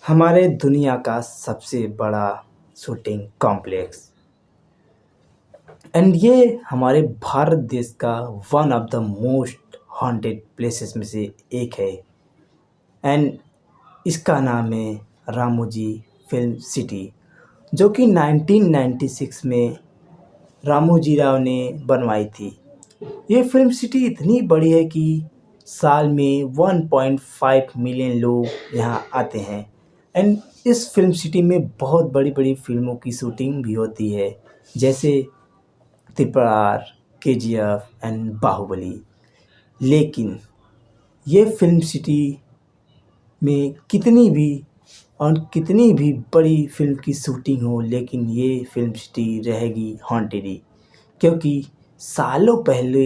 हमारे दुनिया का सबसे बड़ा शूटिंग कॉम्प्लेक्स एंड ये हमारे भारत देश का one of the most haunted places में से एक है। एंड इसका नाम है रामोजी फिल्म सिटी, जो कि 1996 में रामोजी राव ने बनवाई थी। ये फिल्म सिटी इतनी बड़ी है कि साल में 1.5 मिलियन लोग यहाँ आते हैं। एंड इस फिल्म सिटी में बहुत बड़ी बड़ी फिल्मों की शूटिंग भी होती है, जैसे त्रिपुरार, केजीएफ एंड बाहुबली। लेकिन ये फिल्म सिटी में कितनी भी बड़ी फिल्म की शूटिंग हो, लेकिन ये फिल्म सिटी रहेगी हॉन्टेड ही। क्योंकि सालों पहले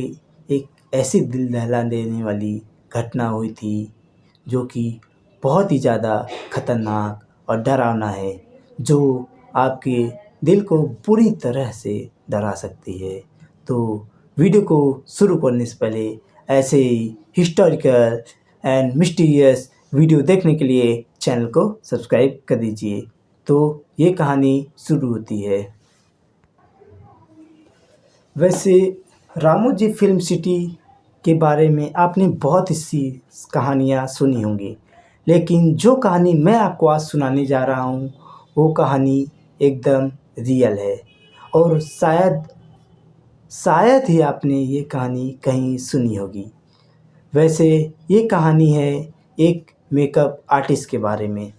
एक ऐसी दिल दहला देने वाली घटना हुई थी, जो कि बहुत ही ज़्यादा खतरनाक और डरावना है, जो आपके दिल को पूरी तरह से डरा सकती है। तो वीडियो को शुरू करने से पहले ऐसे ही हिस्टोरिकल एंड मिस्टीरियस वीडियो देखने के लिए चैनल को सब्सक्राइब कर दीजिए। तो ये कहानी शुरू होती है। वैसे रामोजी फिल्म सिटी के बारे में आपने बहुत सी कहानियाँ सुनी होंगी, लेकिन जो कहानी मैं आपको आज सुनाने जा रहा हूँ वो कहानी एकदम रियल है। और शायद ही आपने ये कहानी कहीं सुनी होगी। वैसे ये कहानी है एक मेकअप आर्टिस्ट के बारे में,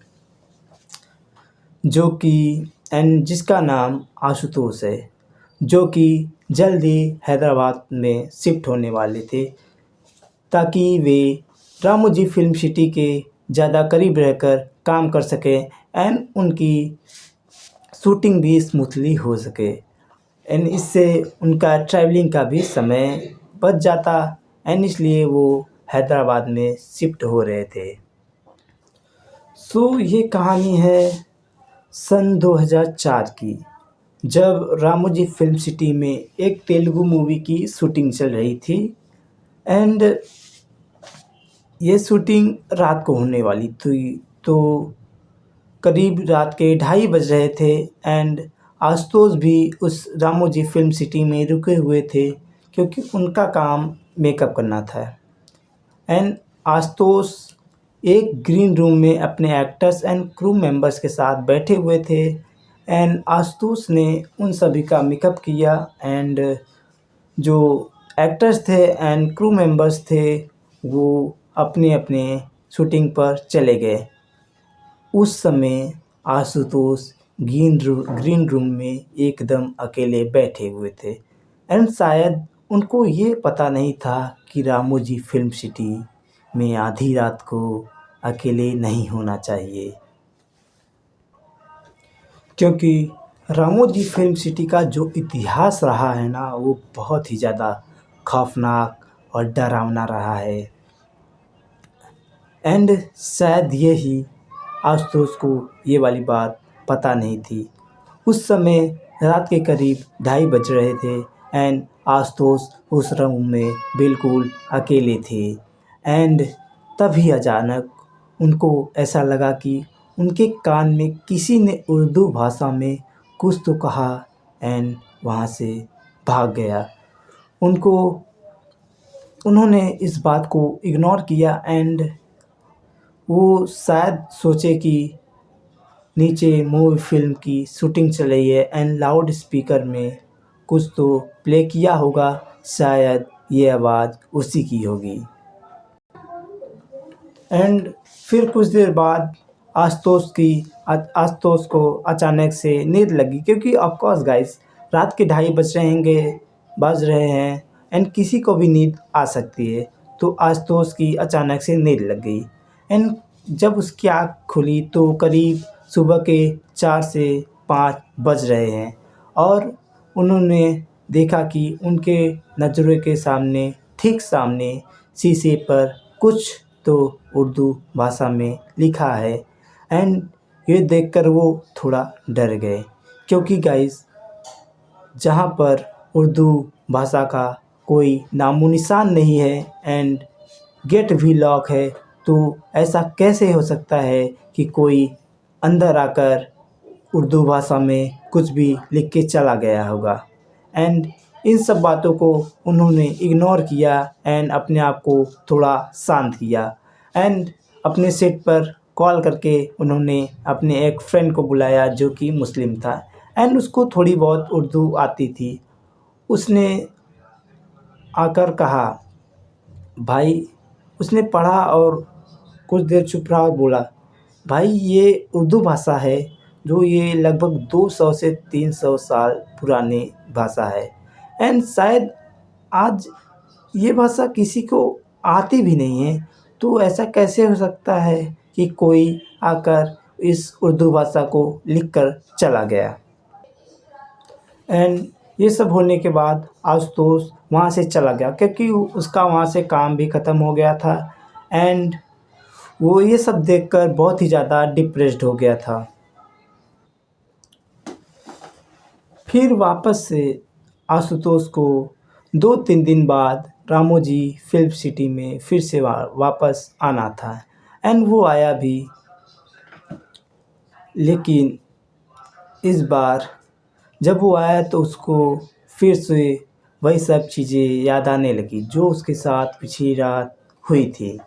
जो कि जिसका नाम आशुतोष है, जो कि जल्दी हैदराबाद में शिफ्ट होने वाले थे, ताकि वे रामोजी फिल्म सिटी के ज़्यादा करीब रहकर काम कर सकें एंड उनकी शूटिंग भी स्मूथली हो सके। एंड इससे उनका ट्रैवलिंग का भी समय बच जाता, एंड इसलिए वो हैदराबाद में शिफ्ट हो रहे थे। सो ये कहानी है सन 2004 की, जब रामोजी फिल्म सिटी में एक तेलुगु मूवी की शूटिंग चल रही थी। एंड ये शूटिंग रात को होने वाली थी, तो करीब रात के 2:30 बज रहे थे। एंड आशुतोष भी उस रामोजी फिल्म सिटी में रुके हुए थे, क्योंकि उनका काम मेकअप करना था। एंड आशुतोष एक ग्रीन रूम में अपने एक्टर्स एंड क्रू मेंबर्स के साथ बैठे हुए थे। एंड आशुतोष ने उन सभी का मेकअप किया, एंड जो एक्टर्स थे एंड क्रू मेंबर्स थे वो अपने अपने शूटिंग पर चले गए। उस समय आशुतोष ग्रीन रूम में एकदम अकेले बैठे हुए थे। एंड शायद उनको ये पता नहीं था कि रामोजी फिल्म सिटी में आधी रात को अकेले नहीं होना चाहिए, क्योंकि रामोजी फिल्म सिटी का जो इतिहास रहा है ना, वो बहुत ही ज़्यादा खौफनाक और डरावना रहा है। एंड शायद यही आशुतोष को ये वाली बात पता नहीं थी। उस समय रात के करीब 2:30 बज रहे थे, एंड आशुतोष उस रूम में बिल्कुल अकेले थे। एंड तभी अचानक उनको ऐसा लगा कि उनके कान में किसी ने उर्दू भाषा में कुछ तो कहा, एंड वहाँ से भाग गया। उन्होंने इस बात को इग्नोर किया, एंड वो शायद सोचे कि नीचे मूवी फिल्म की शूटिंग चल रही है एंड लाउड स्पीकर में कुछ तो प्ले किया होगा, शायद ये आवाज़ उसी की होगी। एंड फिर कुछ देर बाद आशुतोष को अचानक से नींद लगी, क्योंकि ऑफ कोर्स गाइस रात के 2:30 बज रहे हैं एंड किसी को भी नींद आ सकती है। तो आशुतोष की अचानक से नींद लग गई। एंड जब उसकी आँख खुली तो करीब सुबह के 4 से 5 बज रहे हैं, और उन्होंने देखा कि उनके नज़रों के सामने ठीक सामने शीशे पर कुछ तो उर्दू भाषा में लिखा है। एंड ये देखकर वो थोड़ा डर गए, क्योंकि गाइस जहाँ पर उर्दू भाषा का कोई नामो निशान नहीं है एंड गेट भी लॉक है, तो ऐसा कैसे हो सकता है कि कोई अंदर आकर उर्दू भाषा में कुछ भी लिख के चला गया होगा। एंड इन सब बातों को उन्होंने इग्नोर किया एंड अपने आप को थोड़ा शांत किया। एंड अपने सेट पर कॉल करके उन्होंने अपने एक फ्रेंड को बुलाया जो कि मुस्लिम था एंड उसको थोड़ी बहुत उर्दू आती थी। उसने आकर कहा, भाई, उसने पढ़ा और कुछ देर चुप रहा और बोला, भाई ये उर्दू भाषा है जो ये लगभग 200 से 300 साल पुरानी भाषा है एंड शायद आज ये भाषा किसी को आती भी नहीं है। तो ऐसा कैसे हो सकता है कि कोई आकर इस उर्दू भाषा को लिख कर चला गया। एंड ये सब होने के बाद आशुतोष वहाँ से चला गया क्योंकि उसका वहाँ से काम भी ख़त्म हो गया था। एंड वो ये सब देखकर बहुत ही ज़्यादा डिप्रेस्ड हो गया था। फिर वापस से आशुतोष को 2-3 दिन बाद रामोजी फिल्म सिटी में फिर से वापस आना था एंड वो आया भी। लेकिन इस बार जब वो आया तो उसको फिर से वही सब चीज़ें याद आने लगी जो उसके साथ पिछली रात हुई थी।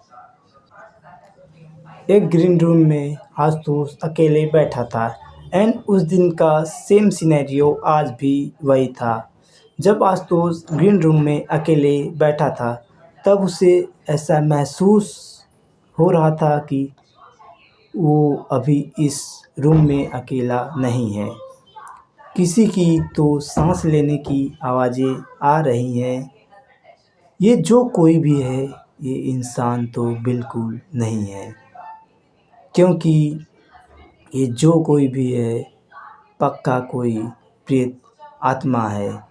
एक ग्रीन रूम में आशुतोष अकेले बैठा था एंड उस दिन का सेम सिनेरियो आज भी वही था। जब आशुतोष ग्रीन रूम में अकेले बैठा था तब उसे ऐसा महसूस हो रहा था कि वो अभी इस रूम में अकेला नहीं है। किसी की तो सांस लेने की आवाज़ें आ रही हैं। ये जो कोई भी है ये इंसान तो बिल्कुल नहीं है, क्योंकि ये जो कोई भी है पक्का कोई प्रेत आत्मा है।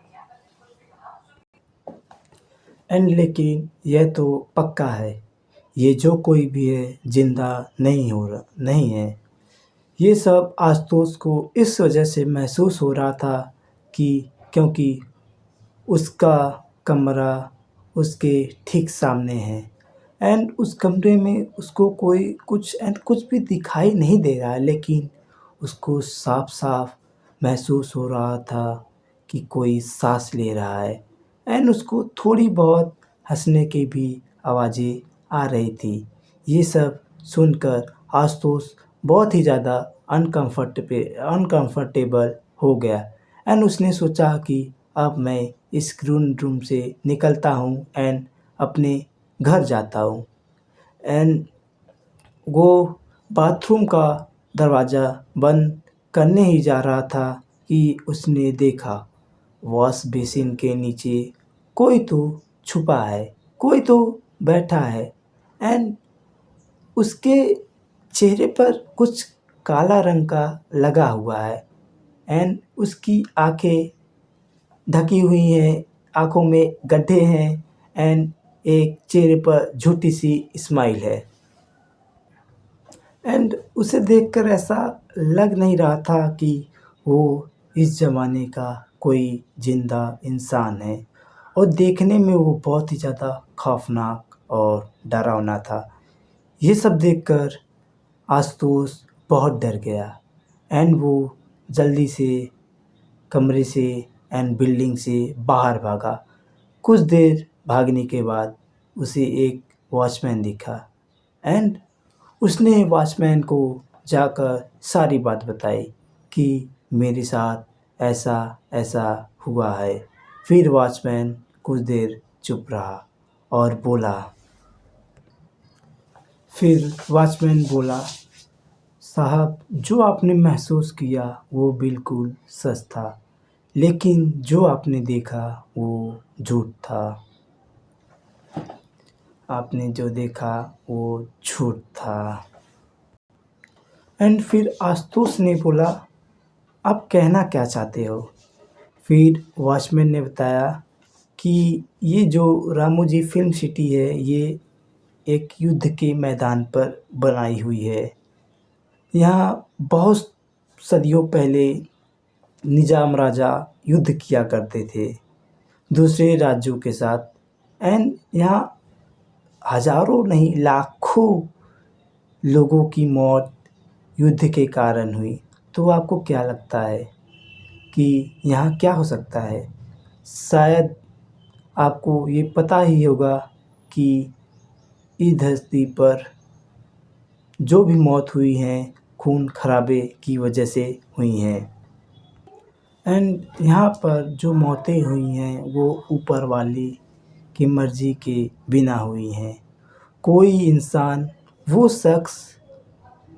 एंड लेकिन यह तो पक्का है, ये जो कोई भी है ज़िंदा नहीं है। ये सब आशुतोष को इस वजह से महसूस हो रहा था कि क्योंकि उसका कमरा उसके ठीक सामने है एंड उस कमरे में उसको कोई कुछ भी दिखाई नहीं दे रहा है, लेकिन उसको साफ-साफ महसूस हो रहा था कि कोई साँस ले रहा है एंड उसको थोड़ी बहुत हँसने की भी आवाज़ें आ रही थी। ये सब सुनकर आशुतोष बहुत ही ज़्यादा अनकम्फ़र्टेबल हो गया एंड उसने सोचा कि अब मैं इस ग्रीन रूम से निकलता हूँ एंड अपने घर जाता हूँ। एंड वो बाथरूम का दरवाज़ा बंद करने ही जा रहा था कि उसने देखा वॉश बेसिन के नीचे कोई तो छुपा है, कोई तो बैठा है एंड उसके चेहरे पर कुछ काला रंग का लगा हुआ है एंड उसकी आँखें ढकी हुई हैं, आँखों में गड्ढे हैं एंड एक चेहरे पर झूठी सी स्माइल है। एंड उसे देखकर ऐसा लग नहीं रहा था कि वो इस ज़माने का कोई ज़िंदा इंसान है और देखने में वो बहुत ही ज़्यादा खौफ़नाक और डरावना था। ये सब देखकर आशुतोष बहुत डर गया एंड वो जल्दी से कमरे से एंड बिल्डिंग से बाहर भागा। कुछ देर भागने के बाद उसे एक वॉचमैन दिखा एंड उसने वॉचमैन को जाकर सारी बात बताई कि मेरे साथ ऐसा-ऐसा हुआ है। फिर वॉचमैन कुछ देर चुप रहा और बोला, साहब, जो आपने महसूस किया वो बिल्कुल सच था, लेकिन जो आपने देखा वो झूठ था। आपने जो देखा वो झूठ था। एंड फिर आशुतोष ने बोला, आप कहना क्या चाहते हो? फिर वॉचमैन ने बताया कि ये जो रामोजी फिल्म सिटी है ये एक युद्ध के मैदान पर बनाई हुई है। यहाँ बहुत सदियों पहले निजाम राजा युद्ध किया करते थे दूसरे राज्यों के साथ एंड यहाँ हज़ारों नहीं लाखों लोगों की मौत युद्ध के कारण हुई। तो आपको क्या लगता है कि यहाँ क्या हो सकता है? शायद आपको ये पता ही होगा कि इस धरती पर जो भी मौत हुई है खून खराबे की वजह से हुई हैं। एंड यहाँ पर जो मौतें हुई हैं वो ऊपर वाले की मर्ज़ी के बिना हुई हैं। कोई इंसान, वो शख्स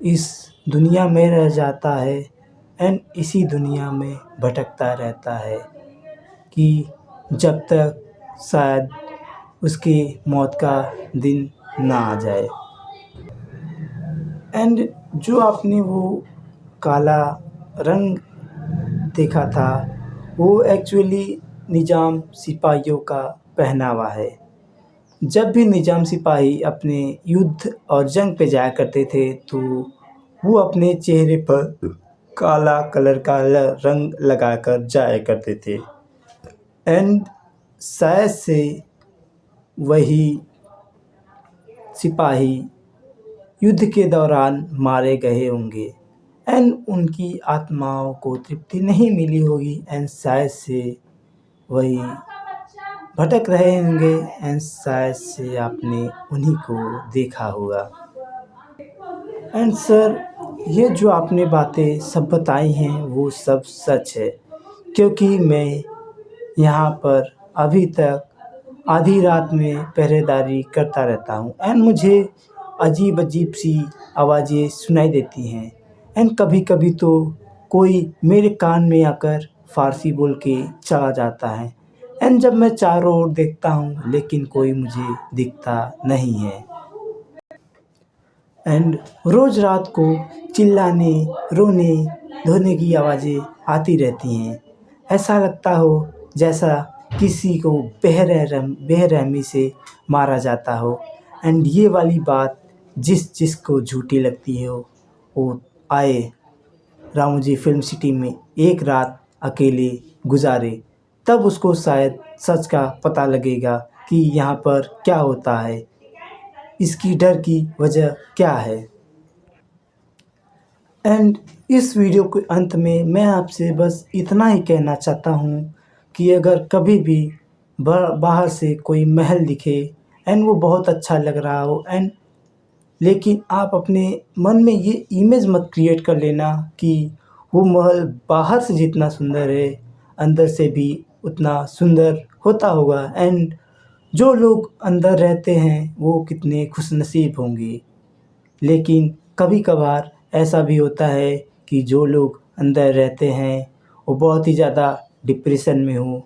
इस दुनिया में रह जाता है एंड इसी दुनिया में भटकता रहता है कि जब तक शायद उसकी मौत का दिन ना आ जाए। एंड जो आपने वो काला रंग देखा था, वो एक्चुअली निज़ाम सिपाहियों का पहनावा है। जब भी निज़ाम सिपाही अपने युद्ध और जंग पे जाया करते थे तो वो अपने चेहरे पर काला कलर का रंग लगाकर जाया करते थे। एंड शायद से वही सिपाही युद्ध के दौरान मारे गए होंगे एंड उनकी आत्माओं को तृप्ति नहीं मिली होगी एंड शायद से वही भटक रहे होंगे एंड शायद से आपने उन्हीं को देखा होगा। एंड सर, ये जो आपने बातें सब बताई हैं वो सब सच है, क्योंकि मैं यहाँ पर अभी तक आधी रात में पहरेदारी करता रहता हूँ एंड मुझे अजीब-अजीब सी आवाज़ें सुनाई देती हैं एंड कभी-कभी तो कोई मेरे कान में आकर फ़ारसी बोल के चला जाता है एंड जब मैं चारों ओर देखता हूँ लेकिन कोई मुझे दिखता नहीं है। एंड रोज़ रात को चिल्लाने, रोने, धोने की आवाज़ें आती रहती हैं। ऐसा लगता हो जैसा किसी को बेरहमी से मारा जाता हो एंड ये वाली बात जिसको झूठी लगती हो वो आए रामोजी फ़िल्म सिटी में एक रात अकेले गुज़ारे, तब उसको शायद सच का पता लगेगा कि यहाँ पर क्या होता है, इसकी डर की वजह क्या है। एंड इस वीडियो के अंत में मैं आपसे बस इतना ही कहना चाहता हूँ कि अगर कभी भी बाहर से कोई महल दिखे एंड वो बहुत अच्छा लग रहा हो एंड लेकिन आप अपने मन में ये इमेज मत क्रिएट कर लेना कि वो महल बाहर से जितना सुंदर है अंदर से भी उतना सुंदर होता होगा एंड जो लोग अंदर रहते हैं वो कितने खुशनसीब होंगे। लेकिन कभी-कभार ऐसा भी होता है कि जो लोग अंदर रहते हैं वो बहुत ही ज़्यादा डिप्रेशन में हों